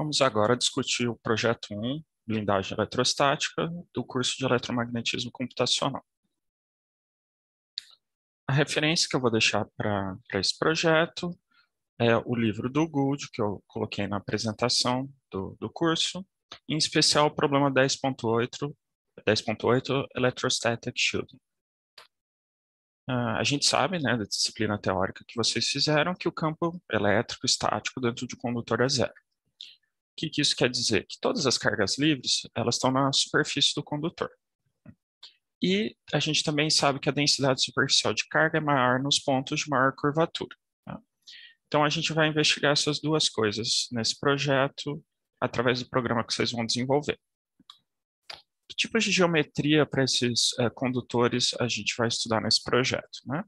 Vamos agora discutir o projeto 1, blindagem eletrostática, do curso de eletromagnetismo computacional. A referência que eu vou deixar para esse projeto é o livro do Gould, que eu coloquei na apresentação do curso, em especial o problema 10.8, Electrostatic Shielding. A gente sabe, né, da disciplina teórica que vocês fizeram, que o campo elétrico estático dentro de um condutor é zero. O que isso quer dizer? Que todas as cargas livres, elas estão na superfície do condutor. E a gente também sabe que a densidade superficial de carga é maior nos pontos de maior curvatura. Tá? Então, a gente vai investigar essas duas coisas nesse projeto, através do programa que vocês vão desenvolver. Que tipos de geometria para esses condutores a gente vai estudar nesse projeto, né?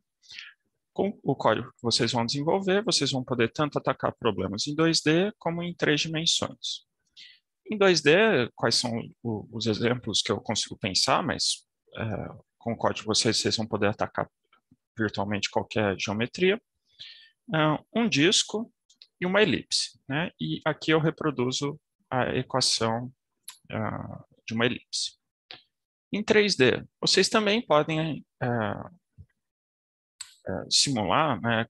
Com o código que vocês vão desenvolver, vocês vão poder tanto atacar problemas em 2D como em 3 dimensões. Em 2D, quais são os exemplos que eu consigo pensar, mas com o código vocês vão poder atacar virtualmente qualquer geometria. Um disco e uma elipse, né? E aqui eu reproduzo a equação de uma elipse. Em 3D, vocês também podem simular, né,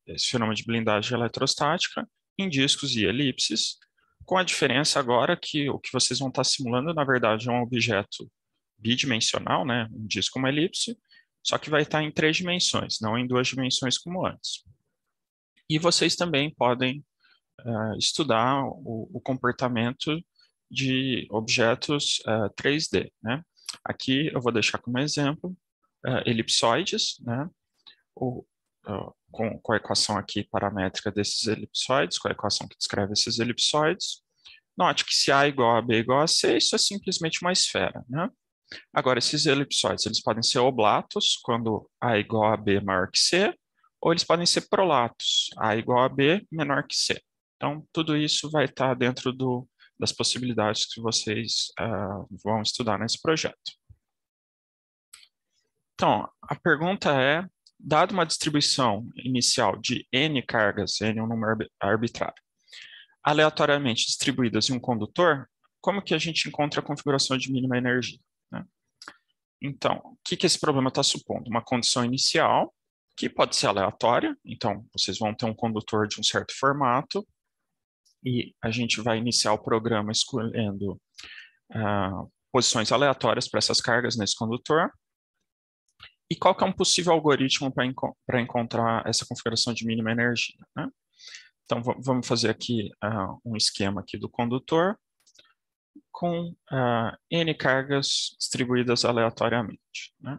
esse fenômeno de blindagem eletrostática em discos e elipses, com a diferença agora que o que vocês vão estar simulando, na verdade, é um objeto bidimensional, né, um disco, uma elipse, só que vai estar em 3 dimensões, não em 2 dimensões como antes. E vocês também podem estudar o comportamento de objetos 3D, né? Aqui eu vou deixar como exemplo elipsoides, né? Com a equação aqui paramétrica desses elipsoides, com a equação que descreve esses elipsoides. Note que se A é igual a B igual a C, isso é simplesmente uma esfera, né? Agora, esses elipsoides, eles podem ser oblatos, quando A é igual a B maior que C, ou eles podem ser prolatos, A é igual a B menor que C. Então, tudo isso vai estar dentro das possibilidades que vocês vão estudar nesse projeto. Então, a pergunta é, dada uma distribuição inicial de N cargas, N é um número arbitrário, aleatoriamente distribuídas em um condutor, como que a gente encontra a configuração de mínima energia, né? Então, o que esse problema está supondo? Uma condição inicial, que pode ser aleatória, então vocês vão ter um condutor de um certo formato, e a gente vai iniciar o programa escolhendo posições aleatórias para essas cargas nesse condutor. E qual que é um possível algoritmo para encontrar essa configuração de mínima energia, né? Então, vamos fazer aqui um esquema aqui do condutor com N cargas distribuídas aleatoriamente, né?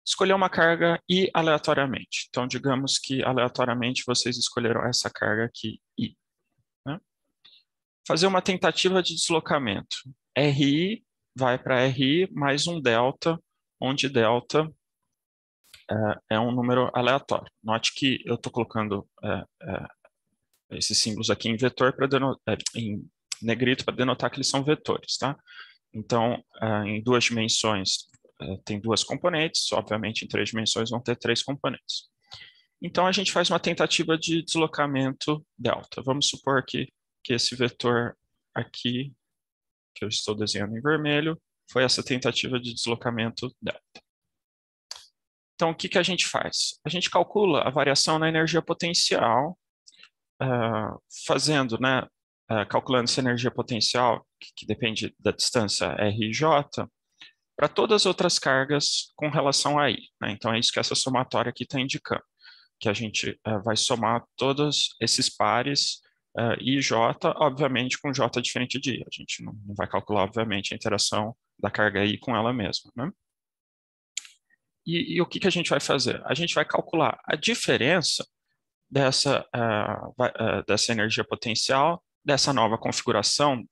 Escolher uma carga I aleatoriamente. Então, digamos que aleatoriamente vocês escolheram essa carga aqui, I, né? Fazer uma tentativa de deslocamento. RI vai para RI mais um delta, onde delta é um número aleatório. Note que eu estou colocando esses símbolos aqui em vetor em negrito para denotar que eles são vetores, tá? Então, em 2 dimensões tem 2 componentes, obviamente em 3 dimensões vão ter 3 componentes. Então, a gente faz uma tentativa de deslocamento delta. Vamos supor que esse vetor aqui, que eu estou desenhando em vermelho, foi essa tentativa de deslocamento delta. Então, o que a gente faz? A gente calcula a variação na energia potencial, né, calculando essa energia potencial, que depende da distância R e J, para todas as outras cargas com relação a I, né? Então, é isso que essa somatória aqui está indicando, que a gente vai somar todos esses pares I e J, obviamente com J diferente de I. A gente não vai calcular, obviamente, a interação da carga I com ela mesma, né? E o que a gente vai fazer? A gente vai calcular a diferença dessa energia potencial, dessa nova configuração,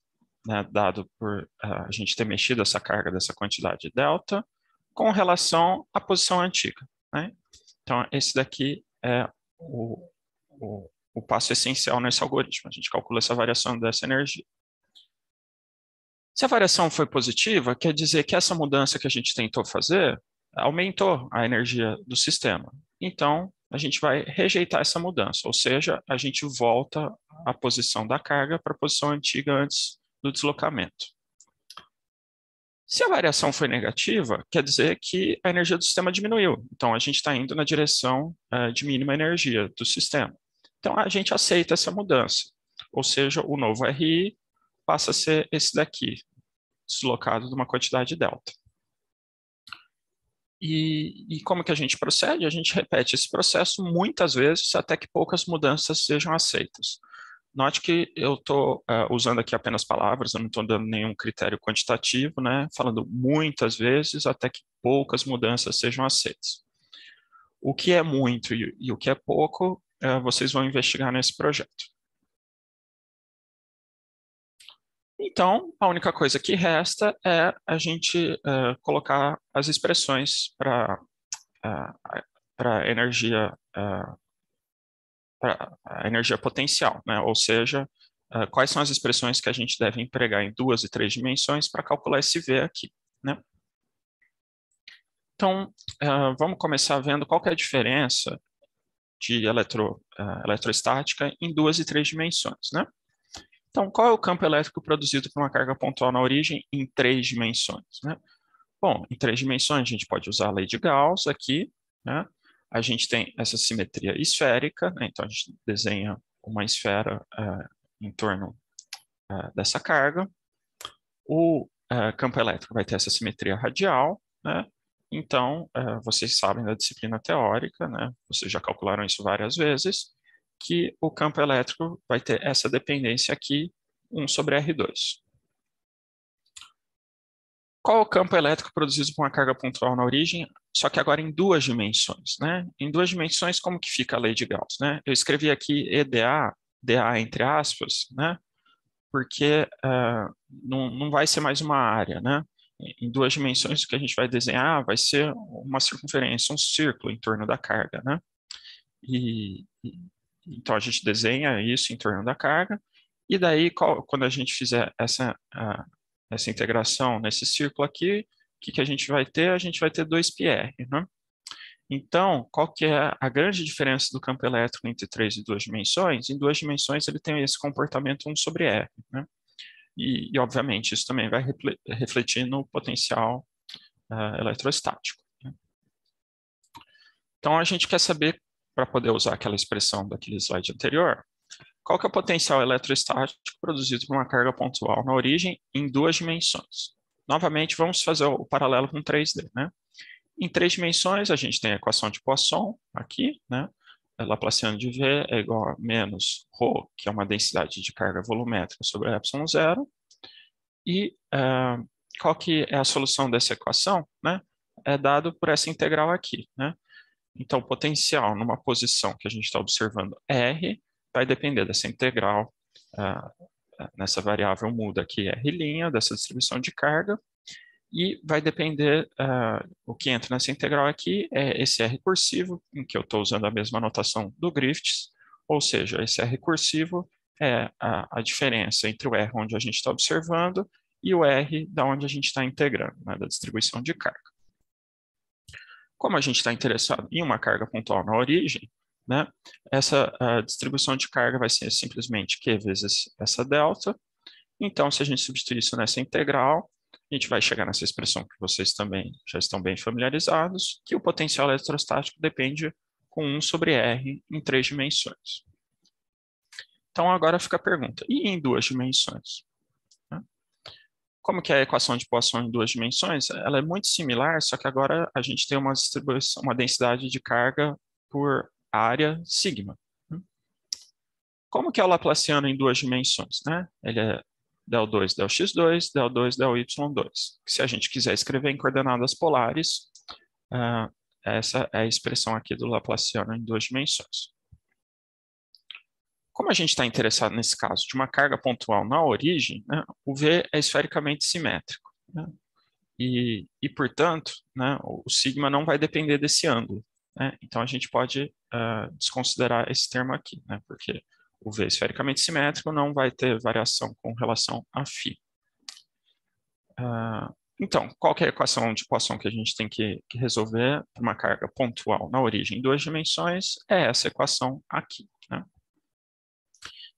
né, dado por a gente ter mexido essa carga dessa quantidade delta, com relação à posição antiga, né? Então, esse daqui é o passo essencial nesse algoritmo. A gente calcula essa variação dessa energia. Se a variação foi positiva, quer dizer que essa mudança que a gente tentou fazer aumentou a energia do sistema. Então, a gente vai rejeitar essa mudança, ou seja, a gente volta a posição da carga para a posição antiga antes do deslocamento. Se a variação foi negativa, quer dizer que a energia do sistema diminuiu. Então, a gente está indo na direção de mínima energia do sistema. Então, a gente aceita essa mudança. Ou seja, o novo RI passa a ser esse daqui, deslocado de uma quantidade delta. E como que a gente procede? A gente repete esse processo muitas vezes até que poucas mudanças sejam aceitas. Note que eu estou usando aqui apenas palavras, eu não estou dando nenhum critério quantitativo, né? Falando muitas vezes até que poucas mudanças sejam aceitas. O que é muito e o que é pouco, vocês vão investigar nesse projeto. Então, a única coisa que resta é a gente colocar as expressões para energia, para a energia potencial, né? Ou seja, quais são as expressões que a gente deve empregar em 2 e 3 dimensões para calcular esse V aqui, né? Então, vamos começar vendo qual que é a diferença de eletrostática em 2 e 3 dimensões, né? Então, qual é o campo elétrico produzido por uma carga pontual na origem em 3 dimensões, né? Bom, em 3 dimensões a gente pode usar a lei de Gauss aqui, né? A gente tem essa simetria esférica, né? Então a gente desenha uma esfera em torno dessa carga. O campo elétrico vai ter essa simetria radial, né? Então, vocês sabem da disciplina teórica, né? Vocês já calcularam isso várias vezes, que o campo elétrico vai ter essa dependência aqui, 1 sobre R2. Qual é o campo elétrico produzido por uma carga pontual na origem, só que agora em 2 dimensões, né? Em 2 dimensões, como que fica a lei de Gauss, né? Eu escrevi aqui EDA, DA entre aspas, né? Porque não vai ser mais uma área, né? Em 2 dimensões, o que a gente vai desenhar vai ser uma circunferência, um círculo em torno da carga, né? Então, a gente desenha isso em torno da carga, e daí, quando a gente fizer essa integração nesse círculo aqui, o que a gente vai ter? A gente vai ter 2πr, né? Então, qual que é a grande diferença do campo elétrico entre 3 e 2 dimensões? Em 2 dimensões ele tem esse comportamento 1 sobre R, né? E obviamente, isso também vai refletir no potencial eletrostático, né? Então, a gente quer saber, para poder usar aquela expressão daquele slide anterior, qual que é o potencial eletrostático produzido por uma carga pontual na origem em 2 dimensões. Novamente, vamos fazer o paralelo com 3D, né? Em 3 dimensões, a gente tem a equação de Poisson aqui, né? Laplaciano de V é igual a menos ρ, que é uma densidade de carga volumétrica sobre epsilon zero. E qual que é a solução dessa equação, né? É dado por essa integral aqui, né? Então, o potencial numa posição que a gente está observando R vai depender dessa integral, nessa variável muda aqui R', dessa distribuição de carga, e vai depender, o que entra nessa integral aqui é esse R cursivo, em que eu estou usando a mesma notação do Griffiths, ou seja, esse R cursivo é a diferença entre o R onde a gente está observando e o R da onde a gente está integrando, né, da distribuição de carga. Como a gente está interessado em uma carga pontual na origem, né, essa distribuição de carga vai ser simplesmente Q vezes essa delta. Então, se a gente substituir isso nessa integral, a gente vai chegar nessa expressão que vocês também já estão bem familiarizados, que o potencial eletrostático depende com 1 sobre R em 3 dimensões. Então, agora fica a pergunta, e em 2 dimensões? Como que é a equação de Poisson em 2 dimensões? Ela é muito similar, só que agora a gente tem uma distribuição, uma densidade de carga por área sigma. Como que é o Laplaciano em 2 dimensões, né? Ele é del2, del x2, del2, del y2. Se a gente quiser escrever em coordenadas polares, essa é a expressão aqui do Laplaciano em 2 dimensões. Como a gente está interessado nesse caso de uma carga pontual na origem, né, o V é esfericamente simétrico, né, portanto, né, o sigma não vai depender desse ângulo, né, então a gente pode desconsiderar esse termo aqui, né, porque o V esfericamente simétrico não vai ter variação com relação a φ. Então, qual que é a equação de Poisson que a gente tem que resolver para uma carga pontual na origem em 2 dimensões? É essa equação aqui, né?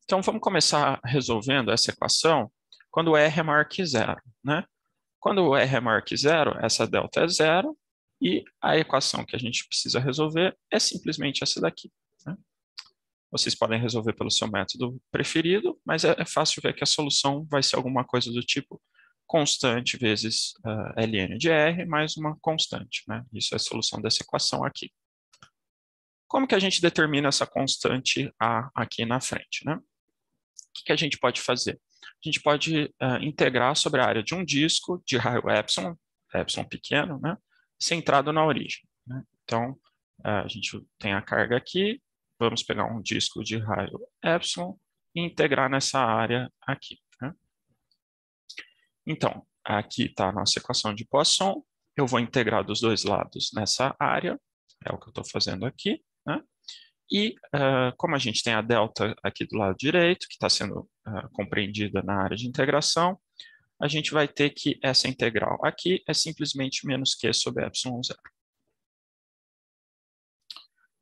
Então, vamos começar resolvendo essa equação quando o R é maior que zero, né? Quando o R é maior que zero, essa delta é zero, e a equação que a gente precisa resolver é simplesmente essa daqui, né? Vocês podem resolver pelo seu método preferido, mas é fácil ver que a solução vai ser alguma coisa do tipo constante vezes ln de R mais uma constante, né? Isso é a solução dessa equação aqui. Como que a gente determina essa constante A aqui na frente, né? O que a gente pode fazer? A gente pode integrar sobre a área de um disco de raio epsilon, epsilon pequeno, né? Centrado na origem, né? Então, a gente tem a carga aqui, vamos pegar um disco de raio epsilon e integrar nessa área aqui, né? Então, aqui está a nossa equação de Poisson. Eu vou integrar dos dois lados nessa área, é o que eu estou fazendo aqui, né? E como a gente tem a delta aqui do lado direito, que está sendo compreendida na área de integração, a gente vai ter que essa integral aqui é simplesmente menos q sobre epsilon zero.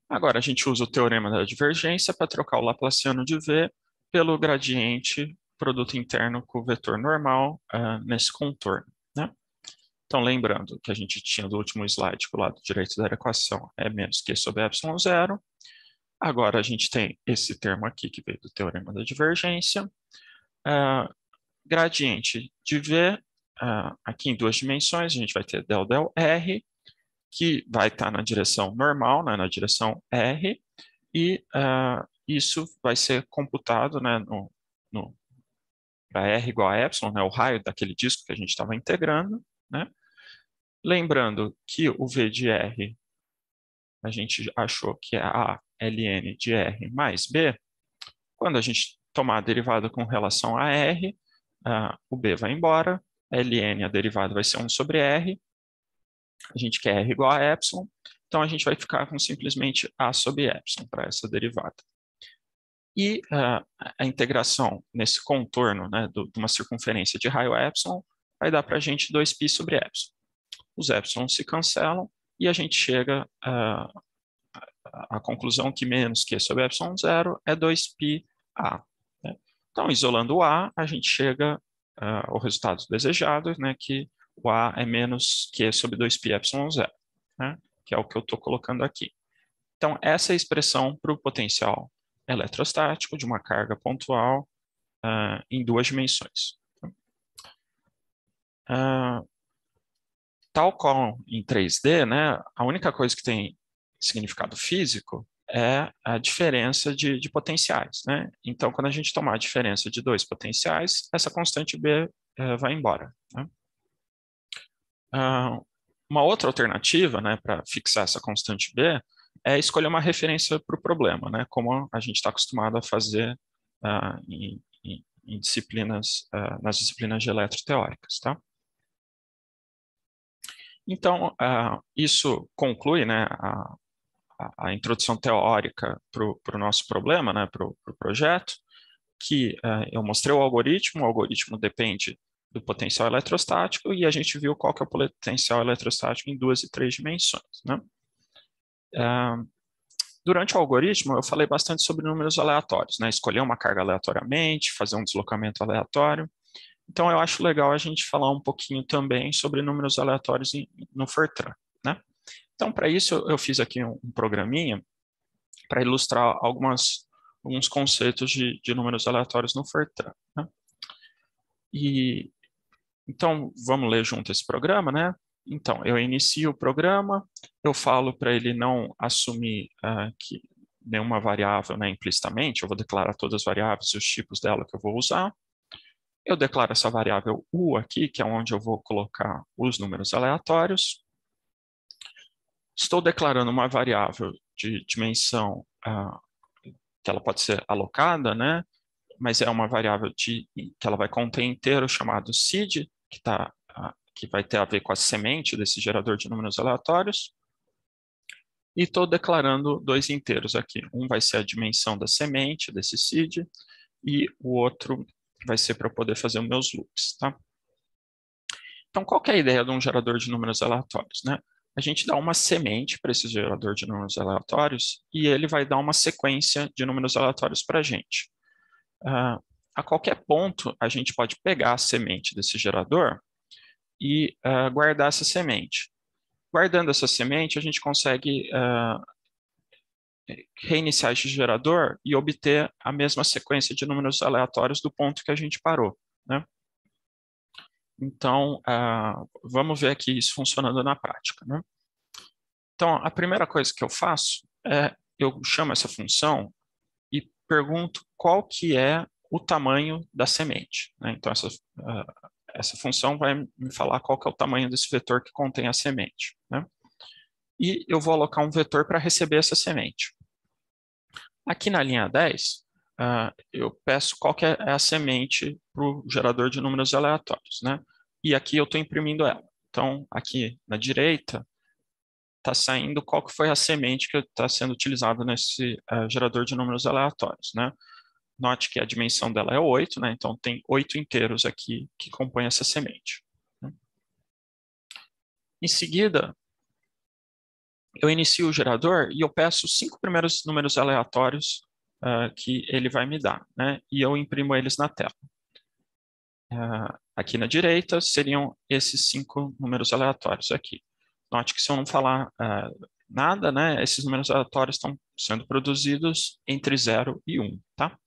Agora, a gente usa o teorema da divergência para trocar o laplaciano de V pelo gradiente produto interno com o vetor normal nesse contorno, né? Então, lembrando que a gente tinha do último slide que o lado direito da equação é menos q sobre epsilon zero. Agora, a gente tem esse termo aqui que veio do teorema da divergência. Gradiente de V, aqui em duas dimensões, a gente vai ter del del R, que vai estar na direção normal, né, na direção R, e isso vai ser computado, né, para R igual a epsilon, né, o raio daquele disco que a gente estava integrando, né? Lembrando que o V de R, a gente achou que é A ln de R mais B. Quando a gente tomar a derivada com relação a R, o B vai embora, ln, a derivada vai ser 1 sobre R, a gente quer R igual a epsilon, então a gente vai ficar com simplesmente A sobre epsilon para essa derivada. E a integração nesse contorno, né, de uma circunferência de raio epsilon vai dar para a gente 2π sobre epsilon. Os epsilon se cancelam e a gente chega à conclusão que menos q sobre epsilon zero é 2πa. Né? Então, isolando o A, a gente chega ao resultado desejado, né, que o A é menos q sobre 2π epsilon zero, né, que é o que eu estou colocando aqui. Então, essa é a expressão para o potencial eletrostático de uma carga pontual em duas dimensões. Tal qual em 3D, né, a única coisa que tem significado físico é a diferença de potenciais, né? Então, quando a gente tomar a diferença de dois potenciais, essa constante B vai embora, né? Uma outra alternativa, né, para fixar essa constante B é escolher uma referência para o problema, né, como a gente está acostumado a fazer em disciplinas, nas disciplinas de eletroteóricas, tá? Então, isso conclui, né, a introdução teórica para o nosso problema, né, para o projeto, que eu mostrei o algoritmo depende do potencial eletrostático e a gente viu qual que é o potencial eletrostático em 2 e 3 dimensões, né? Durante o algoritmo, eu falei bastante sobre números aleatórios, né? Escolher uma carga aleatoriamente, fazer um deslocamento aleatório. Então, eu acho legal a gente falar um pouquinho também sobre números aleatórios no Fortran, né? Então, para isso, eu fiz aqui um programinha para ilustrar alguns conceitos de números aleatórios no Fortran, né? Então, vamos ler junto esse programa, né? Então, eu inicio o programa, eu falo para ele não assumir que nenhuma variável, né, implicitamente, eu vou declarar todas as variáveis e os tipos dela que eu vou usar. Eu declaro essa variável U aqui, que é onde eu vou colocar os números aleatórios. Estou declarando uma variável de dimensão que ela pode ser alocada, né? Mas é uma variável que ela vai conter inteiro chamado seed, que vai ter a ver com a semente desse gerador de números aleatórios. E estou declarando dois inteiros aqui. Um vai ser a dimensão da semente, desse seed, e o outro vai ser para eu poder fazer os meus loops, tá? Então, qual que é a ideia de um gerador de números aleatórios, né? A gente dá uma semente para esse gerador de números aleatórios e ele vai dar uma sequência de números aleatórios para a gente. a qualquer ponto a gente pode pegar a semente desse gerador e guardar essa semente. Guardando essa semente, a gente consegue reiniciar esse gerador e obter a mesma sequência de números aleatórios do ponto que a gente parou, né? Então, vamos ver aqui isso funcionando na prática, né? Então, a primeira coisa que eu faço é eu chamo essa função e pergunto qual que é o tamanho da semente, né? Então, essa função vai me falar qual que é o tamanho desse vetor que contém a semente, né? E eu vou alocar um vetor para receber essa semente. Aqui na linha 10, eu peço qual que é a semente para o gerador de números aleatórios, né? E aqui eu estou imprimindo ela. Então, aqui na direita, está saindo qual que foi a semente que está sendo utilizada nesse gerador de números aleatórios, né? Note que a dimensão dela é 8, né? Então, tem 8 inteiros aqui que compõem essa semente, né? Em seguida, eu inicio o gerador e eu peço os 5 primeiros números aleatórios que ele vai me dar, né? E eu imprimo eles na tela. Aqui na direita seriam esses 5 números aleatórios aqui. Note que se eu não falar nada, né, esses números aleatórios estão sendo produzidos entre 0 e 1, tá?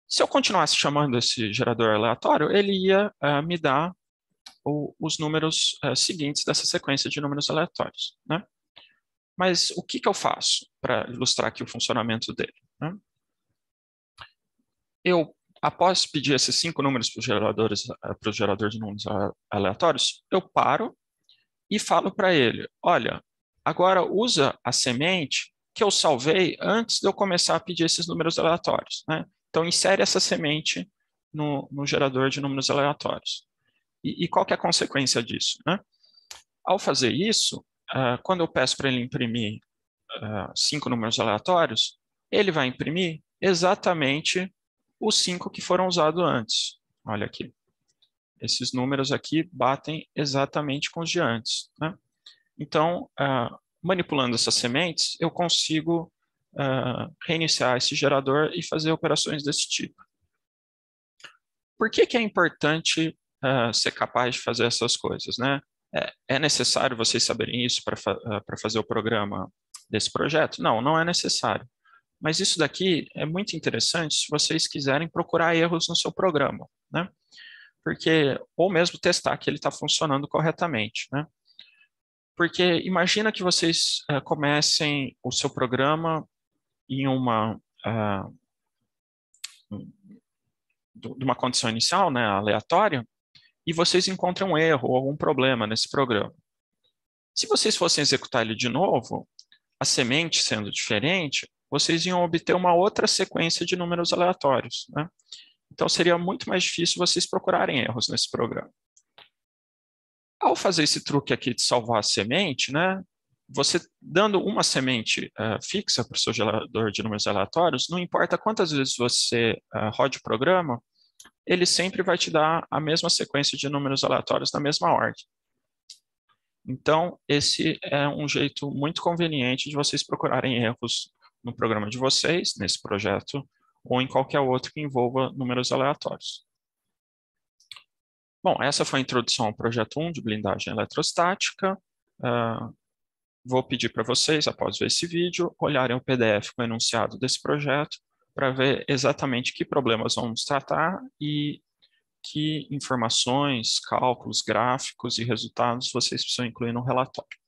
Se eu continuasse chamando esse gerador aleatório, ele ia me dar os números seguintes dessa sequência de números aleatórios, né? Mas o que eu faço para ilustrar aqui o funcionamento dele, né? Eu, após pedir esses 5 números para o gerador de números aleatórios, eu paro e falo para ele, olha, agora usa a semente que eu salvei antes de eu começar a pedir esses números aleatórios, né? Então, insere essa semente no gerador de números aleatórios. E qual que é a consequência disso, né? Ao fazer isso, quando eu peço para ele imprimir 5 números aleatórios, ele vai imprimir exatamente os 5 que foram usados antes. Olha aqui. Esses números aqui batem exatamente com os de antes, né? Então, manipulando essas sementes, eu consigo reiniciar esse gerador e fazer operações desse tipo. Por que é importante ser capaz de fazer essas coisas, né? É necessário vocês saberem isso para fazer o programa desse projeto? Não, não é necessário. Mas isso daqui é muito interessante se vocês quiserem procurar erros no seu programa, né? Porque, ou mesmo testar que ele está funcionando corretamente, né? Porque imagina que vocês comecem o seu programa em de uma condição inicial, né, aleatória, e vocês encontram um erro ou algum problema nesse programa. Se vocês fossem executar ele de novo, a semente sendo diferente, vocês iam obter uma outra sequência de números aleatórios, né? Então, seria muito mais difícil vocês procurarem erros nesse programa. Ao fazer esse truque aqui de salvar a semente, né, você dando uma semente fixa para o seu gerador de números aleatórios, não importa quantas vezes você rode o programa, ele sempre vai te dar a mesma sequência de números aleatórios na mesma ordem. Então, esse é um jeito muito conveniente de vocês procurarem erros no programa de vocês, nesse projeto, ou em qualquer outro que envolva números aleatórios. Bom, essa foi a introdução ao projeto 1 de blindagem eletrostática. Vou pedir para vocês, após ver esse vídeo, olharem o PDF com o enunciado desse projeto para ver exatamente que problemas vamos tratar e que informações, cálculos, gráficos e resultados vocês precisam incluir no relatório.